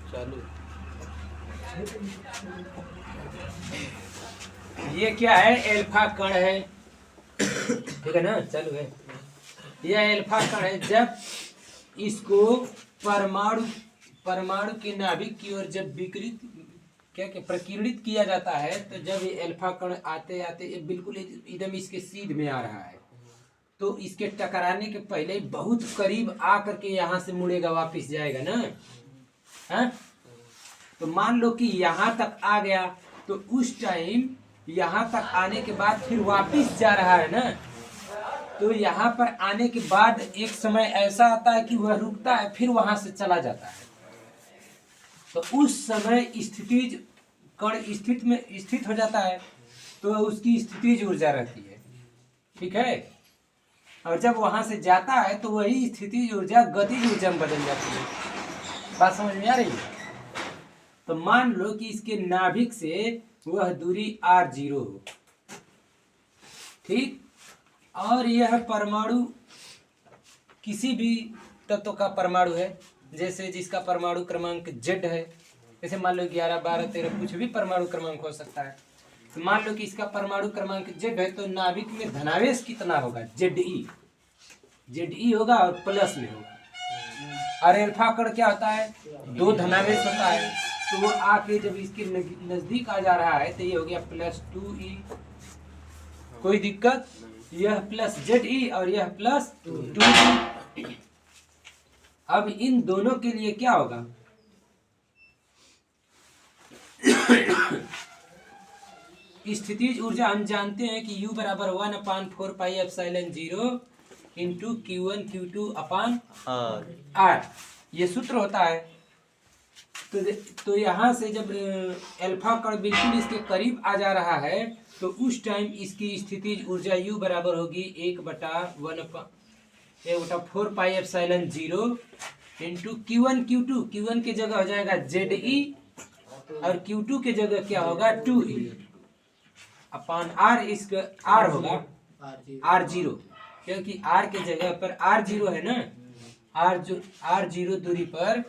चालू। ये क्या है? एल्फा कण है, ठीक है ना? चालू है। यह एल्फा कण है। जब इसको परमाणु परमाणु के नाभिक की ओर जब विकृत क्या क्या प्रकीर्णित किया जाता है, तो जब ये एल्फा कण आते आते ये बिल्कुल एकदम इसके सीध में आ रहा है, तो इसके टकराने के पहले बहुत करीब आकर के यहाँ से मुड़ेगा, वापिस जाएगा ना। हाँ, तो मान लो कि यहाँ तक आ गया, तो उस टाइम यहाँ तक आने के बाद फिर वापिस जा रहा है ना, तो यहाँ पर आने के बाद एक समय ऐसा आता है कि वह रुकता है, फिर वहां से चला जाता है। तो उस समय स्थितिज कण स्थित हो जाता है, तो उसकी स्थितिज ऊर्जा रहती है, ठीक है। और जब वहां से जाता है तो वही स्थितिज ऊर्जा गतिज ऊर्जा में बदल जाती है। बात समझ में आ रही है? तो मान लो कि इसके नाभिक से वह दूरी r0 हो, ठीक। और यह परमाणु किसी भी तत्व का परमाणु है, जैसे जिसका परमाणु क्रमांक Z है, जैसे मान लो 11, 12, 13 कुछ भी परमाणु क्रमांक हो सकता है। तो मान लो कि इसका परमाणु क्रमांक Z है, तो नाभिक में धनावेश कितना होगा? Ze होगा और प्लस में होगा। और एल्फा कण क्या होता है? 2 धनावेश होता है, तो वो आके जब इसके नजदीक आ जा रहा है तो ये हो गया +2e। कोई दिक्कत? यह +Ze और यह +2e। अब इन दोनों के लिए क्या होगा? स्थितिज ऊर्जा हम जानते हैं कि U बराबर 1/4πε0 इंटू Q1 Q2 अपान R, ये सूत्र होता है। तो यहाँ से जब एल्फा कण बिल्कुल इसके करीब आ जा रहा है, तो उस टाइम इसकी स्थितिज ऊर्जा U बराबर होगी 1/4πε0 इंटू Q1 Q2। Q1 की जगह हो जाएगा Ze और Q2 की जगह क्या होगा? 2e अपान R। इसका R होगा R0, क्योंकि R के जगह पर R0 है ना। R0 दूरी पर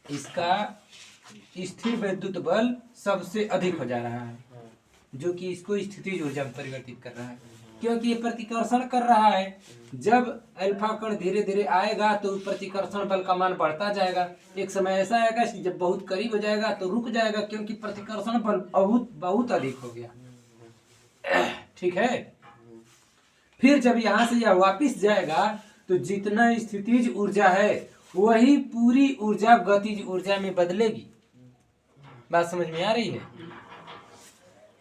इसका स्थिर वैद्युत बल सबसे अधिक हो जा रहा है, जो कि इसको स्थितिज ऊर्जा में परिवर्तित कर रहा है, क्योंकि ये प्रतिकर्षण कर रहा है। जब अल्फा कण धीरे धीरे आएगा तो प्रतिकर्षण बल का मान बढ़ता जाएगा। एक समय ऐसा आएगा कि जब बहुत करीब हो जाएगा तो रुक जाएगा, क्योंकि प्रतिकर्षण बल बहुत अधिक हो गया, ठीक है। फिर जब यहाँ से यह वापिस जाएगा तो जितना स्थितिज ऊर्जा है वही पूरी ऊर्जा गतिज ऊर्जा में बदलेगी। बात समझ में आ रही है?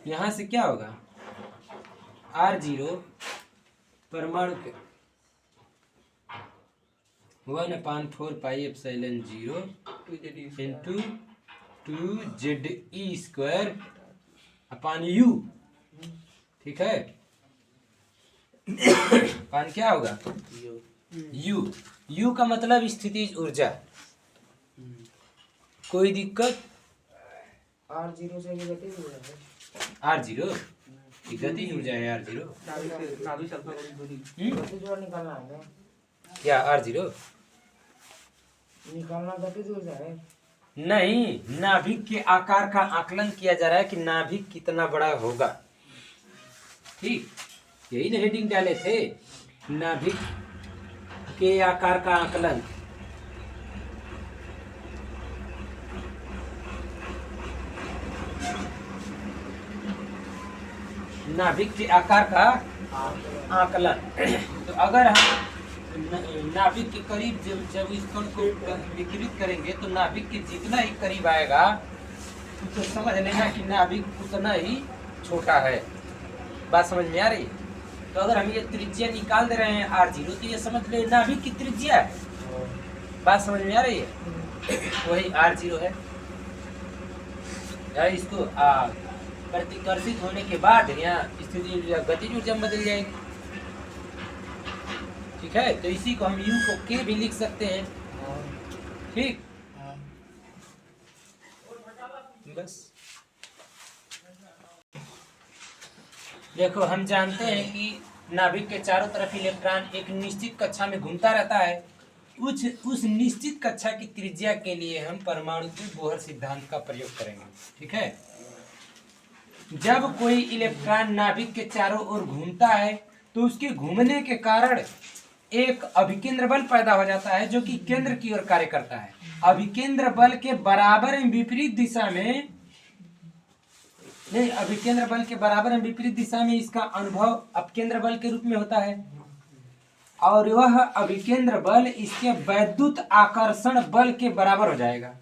यहाँ से क्या होगा? R0 परमाणु के 1/4πε0 इंटू 2Ze² अपान U, ठीक है। अपान क्या होगा? U का मतलब स्थितिज ऊर्जा। कोई दिक्कत? R0 से भी गतिज ऊर्जा है। R0 गतिज ऊर्जा है। R0 गतिज ऊर्जा निकालना है क्या? R0 निकालना गतिज ऊर्जा है नहीं, नाभिक के आकार का आकलन किया जा रहा है कि नाभिक कितना बड़ा होगा, ठीक। यही ना हेडिंग डाले थे, नाभिक के आकार का आकलन। नाभिक के आकार का आकलन। तो अगर हम नाभिक के करीब जब इस कण को विकृत करेंगे तो नाभिक के जितना ही करीब आएगा तो समझ लेना कि नाभिक उतना ही छोटा है। बात समझ में आ रही है? तो अगर हम ये त्रिज्या निकाल दे रहे हैं R0, तो ये समझ ले नाभिक की त्रिज्या है। बात समझ में आ रही है? वही R0 है। इसको प्रतिकर्षित होने के बाद यहाँ स्थिति ऊर्जा गतिज ऊर्जा में बदल जाएगी, ठीक है। तो इसी को हम U को K भी लिख सकते हैं, ठीक। बस देखो, हम जानते हैं कि नाभिक के चारों तरफ इलेक्ट्रॉन एक निश्चित कक्षा में घूमता रहता है। उस निश्चित कक्षा की त्रिज्या के लिए हम परमाणु के बोहर सिद्धांत का प्रयोग करेंगे। ठीक है। जब कोई इलेक्ट्रॉन नाभिक के चारों ओर घूमता है तो उसके घूमने के कारण एक अभिकेंद्र बल पैदा हो जाता है जो कि केंद्र की ओर कार्य करता है। अभिकेंद्र बल के बराबर एवं विपरीत दिशा में नहीं, अभिकेंद्र बल के बराबर एवं विपरीत दिशा में इसका अनुभव अपकेंद्र बल के रूप में होता है और वह अभिकेंद्र बल इसके वैद्युत आकर्षण बल के बराबर हो जाएगा।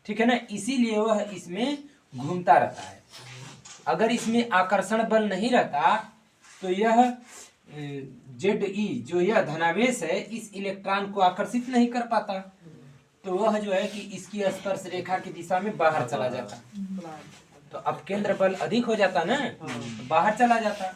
ठीक है ना, इसीलिए वह इसमें घूमता रहता है। अगर इसमें आकर्षण बल नहीं रहता तो यह ZE जो यह धनावेश है इस इलेक्ट्रॉन को आकर्षित नहीं कर पाता, तो वह जो है कि इसकी स्पर्श रेखा की दिशा में बाहर चला जाता, तो अपकेंद्र बल अधिक हो जाता ना, तो बाहर चला जाता।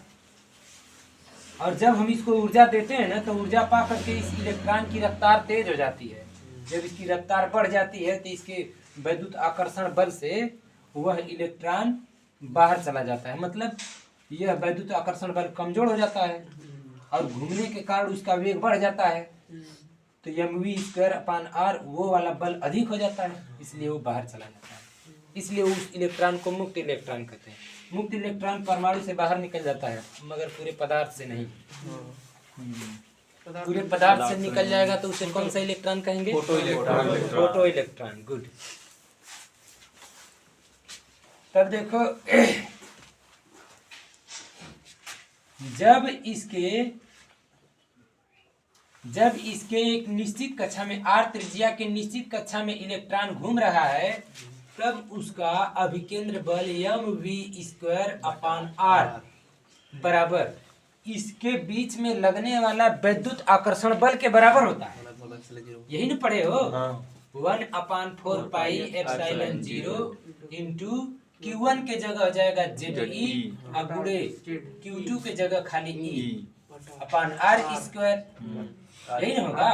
और जब हम इसको ऊर्जा देते हैं ना तो ऊर्जा पा करके इस इलेक्ट्रॉन की रफ्तार तेज हो जाती है। जब इसकी रफ्तार बढ़ जाती है तो इसके वैद्युत आकर्षण बल से वह इलेक्ट्रॉन बाहर चला जाता है, मतलब यह वैद्युत आकर्षण बल कमजोर हो जाता है और घूमने के कारण उसका वेग बढ़ जाता है, तो mv²/r वो वाला बल अधिक हो जाता है, इसलिए वो बाहर चला जाता है। इसलिए उस इलेक्ट्रॉन को मुक्त इलेक्ट्रॉन कहते हैं। मुक्त इलेक्ट्रॉन परमाणु से बाहर निकल जाता है मगर पूरे पदार्थ से नहीं। पूरे पदार्थ से निकल जाएगा तो उसे कौन सा इलेक्ट्रॉन कहेंगे? Photo electron. गुड। तब देखो जब इसके एक निश्चित कक्षा में r त्रिज्या के निश्चित कक्षा में इलेक्ट्रॉन घूम रहा है तब उसका अभिकेंद्र बल mv²/r बराबर इसके बीच में लगने वाला वैद्युत आकर्षण बल के बराबर होता है। यही ना पढ़े हो? 1/4πε0 इंटू Q1 के जगह हो जाएगा ZE और गुणे Q2 के जगह खाली E/r²। यही ना होगा?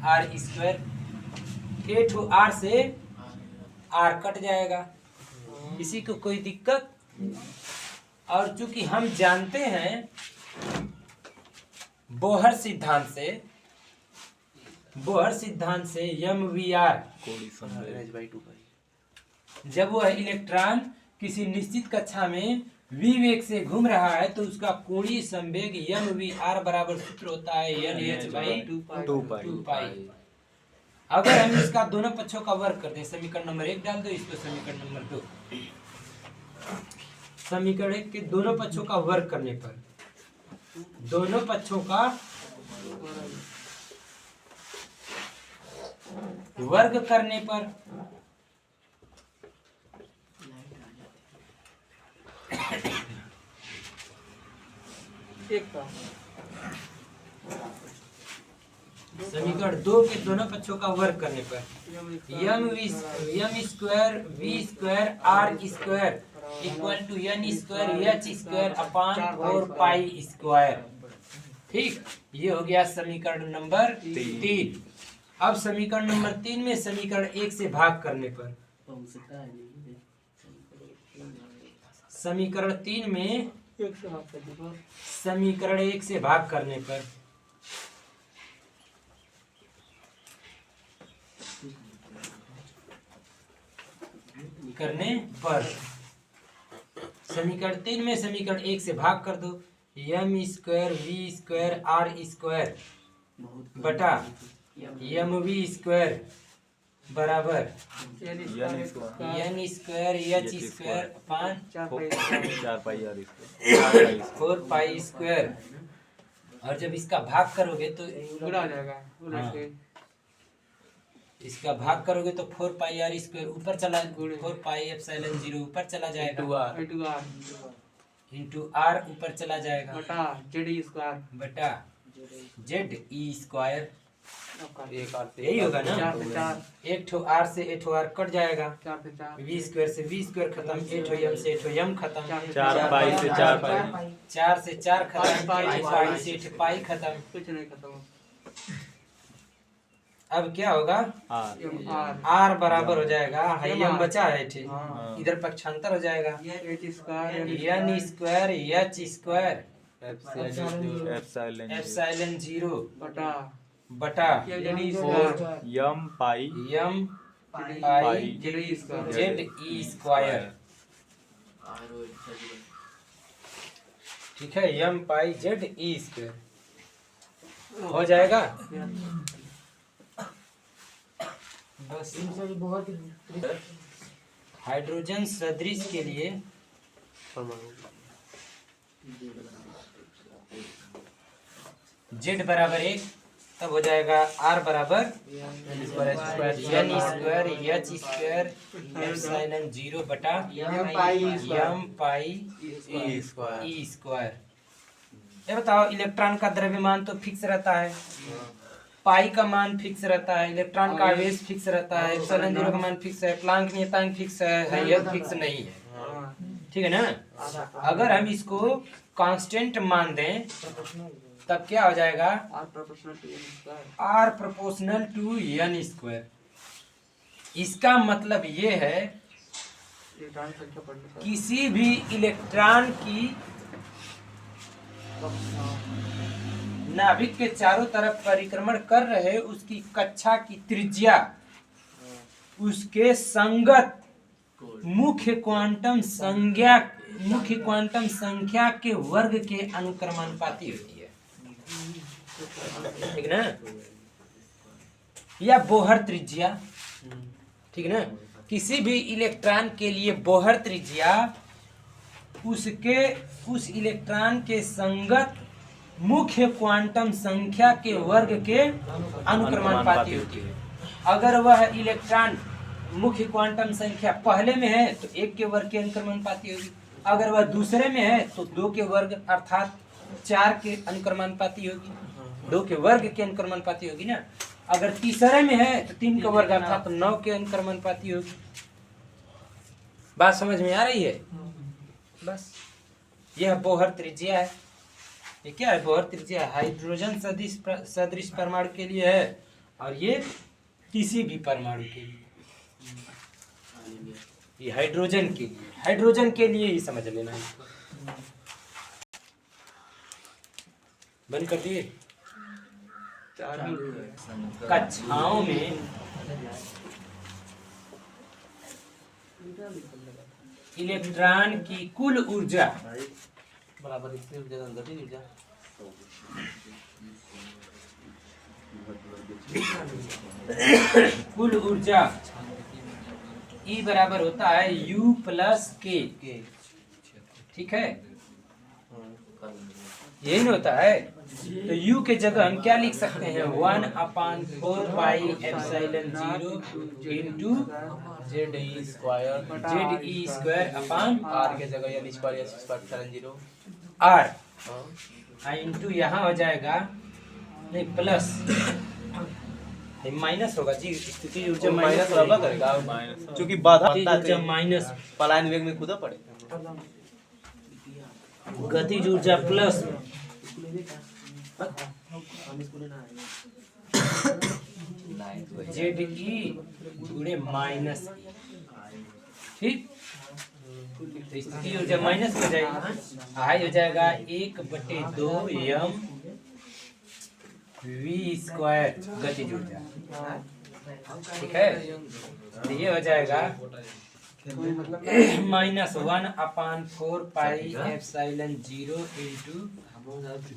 r²। r से r कट जाएगा, किसी को कोई दिक्कत? और चूंकि हम जानते हैं बोहर सिद्धांत से mvr जब वह इलेक्ट्रॉन किसी निश्चित कक्षा में v वेग से घूम रहा है तो उसका कोणीय संवेग mvr बराबर सूत्र होता है nh/2π। अगर हम इसका दोनों पक्षों का वर्ग कर दें, समीकरण नंबर 1 डाल दो, इसको समीकरण नंबर 2। समीकरण 1 के दोनों पक्षों का वर्ग करने पर, दोनों पक्षों का वर्ग करने पर समीकरण 2 के दोनों पक्षों का वर्ग करने पर m²v²r² इक्वल टू n²h²/4π²। ठीक, ये हो गया समीकरण नंबर 3। अब समीकरण नंबर 3 में समीकरण 1 से भाग करने पर, समीकरण 3 में समीकरण 1 से भाग करने पर समीकरण 3 में समीकरण 1 से भाग कर दो, m²v²r² बटा mv² बराबर n²h²/4π²। और जब इसका भाग करोगे तो गुणा हो जाएगा। इसका भाग करोगे तो 4πr² ऊपर चला, 4πε0 ऊपर चला जाएगा, इंटू r ऊपर चला जाएगा बटा ZE²। यही होगा ना? एक ठो r से एक ठो r कट जाएगा, v² से v² खत्म, एक ठो m से एक ठो m खत्म, 4π से 4π, 4 से 4 खत्म, पाई से एक पाई खत्म। कुछ नहीं खत्म। अब क्या होगा? r बराबर हो जाएगा, m बचा है, इधर पक्षांतर हो जाएगा n² h² एप्सिलॉन 0 बटा बटा यम पाई यम पाई जेड ई स्क्वायर। ठीक है, यम पाई जेड ई स्क्वायर हो जाएगा। बस इनसे भी बहुत हाइड्रोजन सदृश के लिए जेड बराबर 1, तब हो जाएगा आर बराबर N square H square epsilon 0 बटा यम पाई ई स्क्वायर। ये बताओ, इलेक्ट्रॉन का द्रव्यमान तो फिक्स रहता है, पाई का मान फिक्स रहता है, इलेक्ट्रॉन का आवेश फिक्स रहता है, एप्सिलॉन 0 का मान फिक्स है, प्लैंक नियतांक फिक्स है, यह फिक्स नहीं है। ठीक है ना। अगर हम इसको कांस्टेंट मान दें तब क्या हो जाएगा, R proportional to N square. इसका मतलब ये है किसी भी इलेक्ट्रॉन की नाभिक के चारों तरफ परिक्रमण कर रहे उसकी कक्षा की त्रिज्या उसके संगत मुख्य क्वांटम संख्या के वर्ग के अनुक्रमानुपाती होती है। ठीक ना, या बोहर त्रिज्या। ठीक ना, किसी भी इलेक्ट्रॉन के लिए बोहर त्रिज्या उस इलेक्ट्रॉन के संगत मुख्य क्वांटम संख्या के वर्ग के अनुक्रमानुपाती होती है। अगर वह इलेक्ट्रॉन मुख्य क्वांटम संख्या पहले में है तो 1 के वर्ग के अनुक्रमानुपाती होगी, अगर वह दूसरे में है तो 2 के वर्ग अर्थात 4 के अनुक्रमानुपाती होगी, 2 के वर्ग के अनुक्रमानुपाती होगी ना। अगर तीसरे में है तो 3 का वर्ग अर्थात 9 के अनुक्रमानुपाती होगी। बात समझ में आ रही है? बस यह बोहर त्रिज्या है। ये क्या है? बोहर त्रिज्या हाइड्रोजन सदृश परमाणु के लिए है और ये किसी भी परमाणु के लिए। ये हाइड्रोजन के लिए ही समझ लेना है। बंद कर दिए। कक्षाओं में इलेक्ट्रॉन की कुल ऊर्जा बराबर इसकी ऊर्जा अंदर ही ऊर्जा कुल ऊर्जा E बराबर होता है U प्लस के। ठीक है, यही नहीं होता है। तो U के जगह हम क्या लिख सकते हैं, 1/4 pi epsilon 0 into Z E square upon R के जगह N square H square epsilon 0 R into यहाँ हो जाएगा नहीं प्लस माइनस होगा जी, स्थिति ऊर्जा माइनस बराबर करेगा क्योंकि बाधा ऊर्जा माइनस पलायन वेग में कूदा पड़े गतिज ऊर्जा प्लस जेड ई गुणे माइनस। ठीक, तो स्थिति ऊर्जा माइनस हो जाएगी, हाई हो जाएगा 1/2 यम वी स्क्वायर गतिज ऊर्जा। ठीक है, तो ये हो जाएगा -1/4 pi epsilon 0 into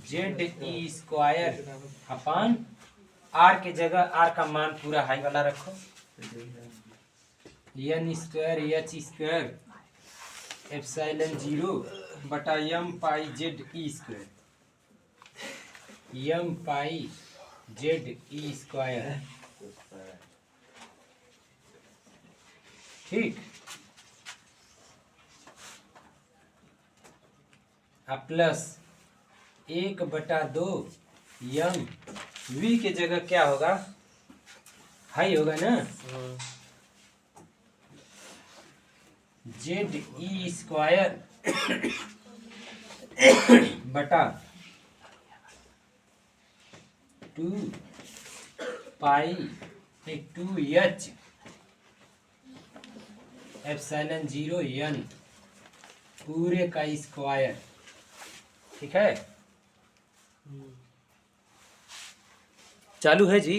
Z E square upon R के जगह आर का मान पूरा हाई वाला रखो, N square H square epsilon 0 बटा M pi Z E square, M pi Z E square. ठीक, प्लस 1/2 यम वी के जगह क्या होगा, हाई होगा ना, जेड ई स्क्वायर बटा 2 पाई 2h एप्सिलॉन 0 n पूरे का स्क्वायर। ठीक है, चालू है जी।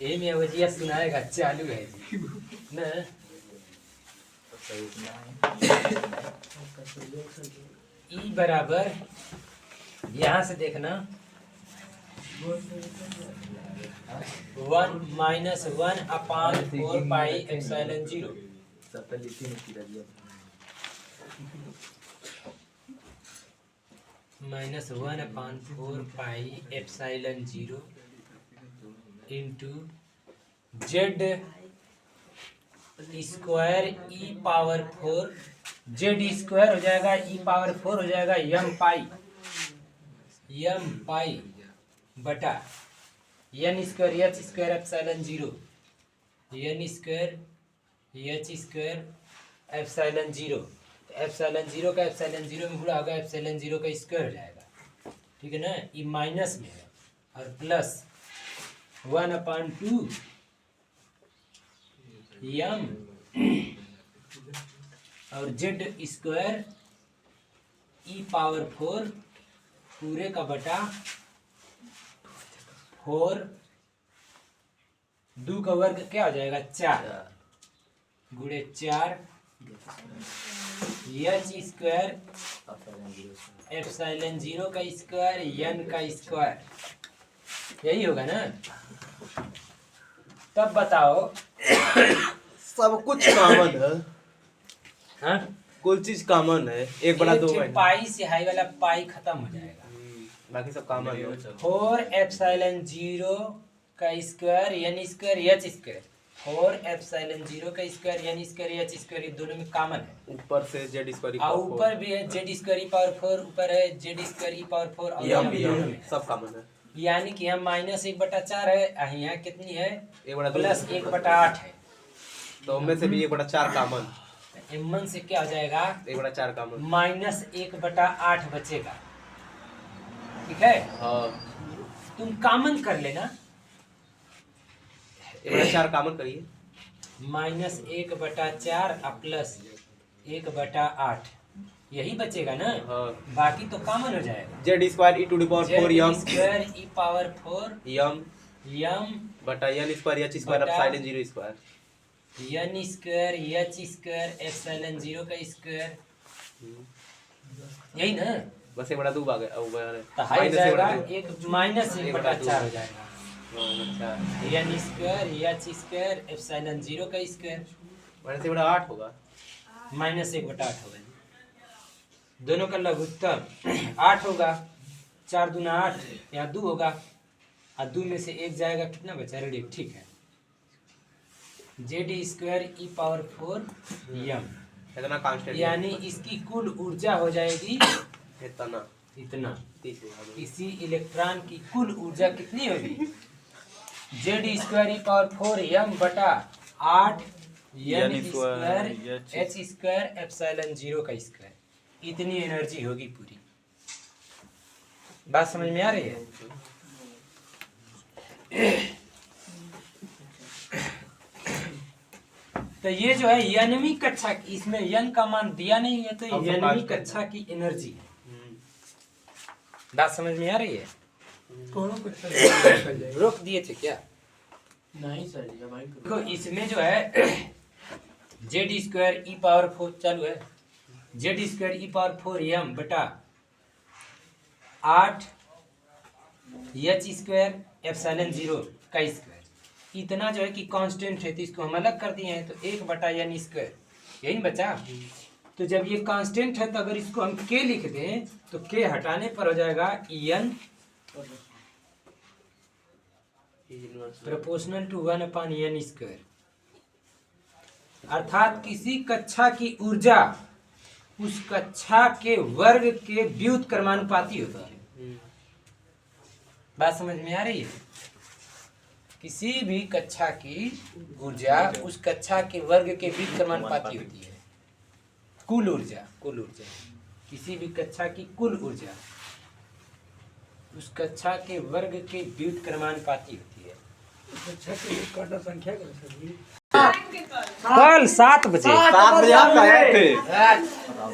ये में वजिया सुनाएगा चालू है जी ना। ई बराबर यहाँ से देखना 1 minus 1/4 pi epsilon 0 minus 1/4 pi epsilon 0 into z square ई पावर 4 जेड स्क्वायर हो जाएगा ई पावर 4 हो जाएगा यम पाई बटा N square H square epsilon 0 N square H square epsilon 0 epsilon 0 का एप्सिलॉन 0 में गुणा होगा एप्सिलॉन 0 का स्क्वायर हो जाएगा, ठीक है ना। ये माइनस में है और प्लस 1/2 यम और जेड स्क्वायर ई पावर 4 पूरे का बटा 4 2 का वर्ग क्या हो जाएगा 4 गुणे 4 एच स्क्वायर एप्सिलॉन 0 का स्क्वायर एन का स्क्वायर यही होगा ना। तब बताओ सब कुछ कॉमन है, हाँ कुल चीज कॉमन है। 1/2 पाई से हाई वाला पाई खत्म हो जाएगा, बाकी सब कॉमन है। 4 एप्सिलॉन 0 का square N square H square 4 epsilon 0 का square N square H square ये दोनों में कॉमन है। ऊपर से जेड स्क्वायर और ऊपर भी है जेड स्क्वायर ई पावर 4 ऊपर है जेड स्क्वायर ई पावर 4 और यहाँ भी दोनों में सब कॉमन है। यानी कि यहाँ -1/4 है, यहाँ कितनी है 1/2 प्लस 1/8 है। तो उनमें से भी 1/4 कॉमन, m1 से क्या हो जाएगा 1/4 कॉमन -1/8 बचेगा, ठीक है। हाँ तुम कॉमन कर लेना 1/4 कॉमन करिए -1/4 और प्लस 1/8 यही बचेगा ना। हाँ बाकी तो कॉमन हो जाएगा। Z square E to the power 4 M square E power 4 M बटा एन स्क्वायर एच स्क्वायर बटा epsilon 0 square N square H square epsilon 0 का स्क्वायर यही ना। बस 1/2 आ गया तो हाई जाएगा एक -1/4 हो जाएगा N square H square epsilon 0 का स्क्वायर -1/8 होगा -1/8 होगा। दोनों का लघुत्तम 8 होगा, 4 दूना 8 यहाँ 2 होगा और 2 में से 1 जाएगा कितना बचा रेडी, ठीक है। जेड स्क्वायर ई पावर 4 यम इतना कांस्टेंट यानी इसकी कुल ऊर्जा हो जाएगी इतना इतना। 30 होगा। इसी इलेक्ट्रॉन की कुल ऊर्जा कितनी होगी जेड स्क्वायर ई पावर 4 यम बटा 8 N square H square epsilon 0 का स्क्वायर इतनी एनर्जी होगी पूरी। बात समझ में आ रही है। तो ये जो है यानवी कक्षा की, इसमें यन का मान दिया नहीं है तो यानवी कक्षा की एनर्जी है। बात समझ में आ रही है। रोक दिए थे क्या? नहीं सर देखो इसमें जो है जेड स्क्वायर ई पावर 4 चालू है जेड स्क्वायर ई पावर 4 यम बटा 8 एच स्क्वायर एप्सिलॉन 0 का स्क्वायर इतना जो है कि कांस्टेंट है तो इसको हम अलग कर दिए हैं तो 1/n स्क्वायर यही बचा। तो जब ये कांस्टेंट है तो अगर इसको हम k लिख दें तो k हटाने पर हो जाएगा n proportional to 1/n square. अर्थात किसी कक्षा की ऊर्जा उस कक्षा के वर्ग के व्युत क्रमानुपाती होती है। बात समझ में आ रही है। किसी भी कक्षा की ऊर्जा उस कक्षा के वर्ग के व्युत क्रमानुपाती होती है। कुल ऊर्जा किसी भी कक्षा की कुल ऊर्जा उस कक्षा के वर्ग के व्युत क्रमानुपाती होती है। कल 7 बजे 7 बजे आप गए थे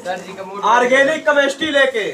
सर जी का ऑर्गेनिक केमिस्ट्री लेके।